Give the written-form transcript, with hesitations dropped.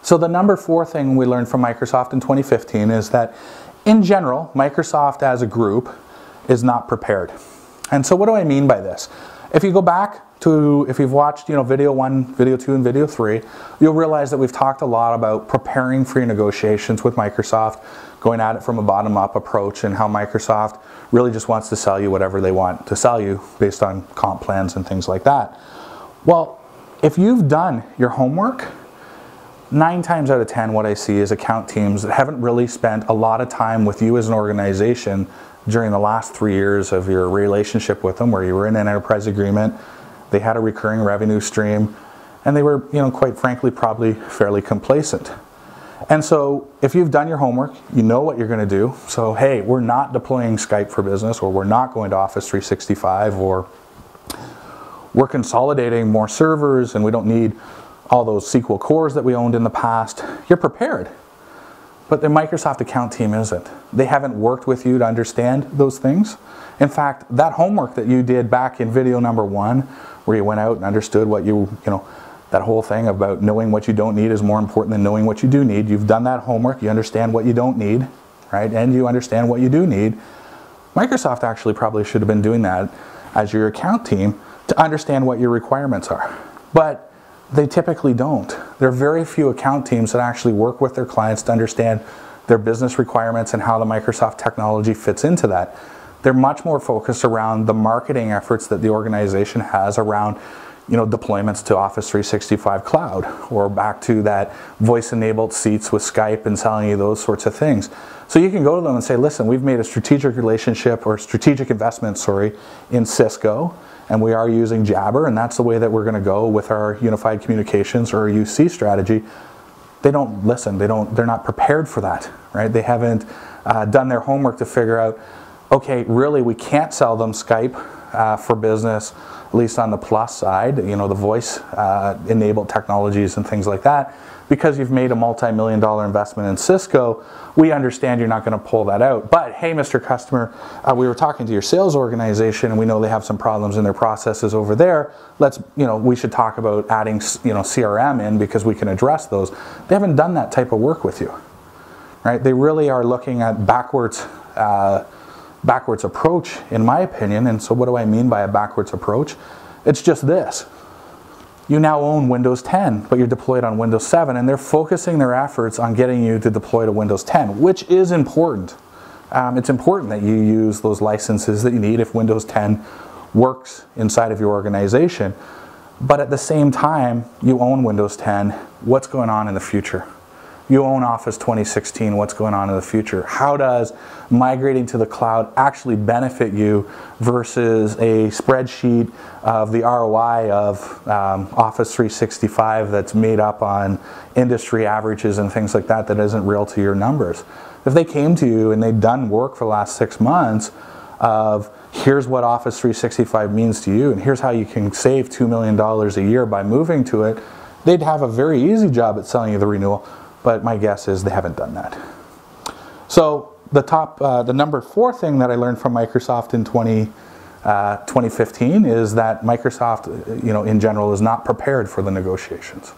So the number 4 thing we learned from Microsoft in 2015 is that in general, Microsoft as a group is not prepared. And so what do I mean by this? If you go back to, if you've watched video 1, video 2, and video 3, you'll realize that we've talked a lot about preparing for your negotiations with Microsoft, going at it from a bottom-up approach, and how Microsoft really just wants to sell you whatever they want to sell you based on comp plans and things like that. Well, if you've done your homework, 9 times out of 10 what I see is account teams that haven't really spent a lot of time with you as an organization during the last 3 years of your relationship with them, where you were in an enterprise agreement, they had a recurring revenue stream, and they were, quite frankly, probably fairly complacent. And so if you've done your homework, you know what you're going to do. So hey, we're not deploying Skype for Business, or we're not going to Office 365, or we're consolidating more servers and we don't need all those SQL cores that we owned in the past. You're prepared. But the Microsoft account team isn't. They haven't worked with you to understand those things. In fact, that homework that you did back in video number 1, where you went out and understood what that whole thing about knowing what you don't need is more important than knowing what you do need. You've done that homework, you understand what you don't need, right? And you understand what you do need. Microsoft actually probably should have been doing that as your account team to understand what your requirements are. But they typically don't. There are very few account teams that actually work with their clients to understand their business requirements and how the Microsoft technology fits into that. They're much more focused around the marketing efforts that the organization has around deployments to Office 365 Cloud, or back to that voice-enabled seats with Skype and selling you those sorts of things. So you can go to them and say, listen, we've made a strategic relationship, or strategic investment, in Cisco, and we are using Jabber, and that's the way that we're going to go with our unified communications or our UC strategy. They don't listen. They're not prepared for that, right? They haven't done their homework to figure out, okay, really we can't sell them Skype for Business, at least on the plus side, the voice enabled technologies and things like that, because you've made a multi-million-dollar investment in Cisco. We understand you're not going to pull that out. But hey, Mr. Customer, we were talking to your sales organization and we know they have some problems in their processes over there. We should talk about adding, CRM in, because we can address those. They haven't done that type of work with you, right? They really are looking at backwards approach, in my opinion. And so what do I mean by a backwards approach? It's just this. You now own Windows 10, but you're deployed on Windows 7, and they're focusing their efforts on getting you to deploy to Windows 10, which is important. It's important that you use those licenses that you need if Windows 10 works inside of your organization. But at the same time, you own Windows 10. What's going on in the future? You own Office 2016, what's going on in the future? How does migrating to the cloud actually benefit you versus a spreadsheet of the ROI of Office 365 that's made up on industry averages and things like that isn't real to your numbers? If they came to you and they'd done work for the last 6 months of here's what Office 365 means to you and here's how you can save $2 million a year by moving to it, they'd have a very easy job at selling you the renewal. But my guess is they haven't done that. So the number 4 thing that I learned from Microsoft in 2015 is that Microsoft, in general, is not prepared for the negotiations.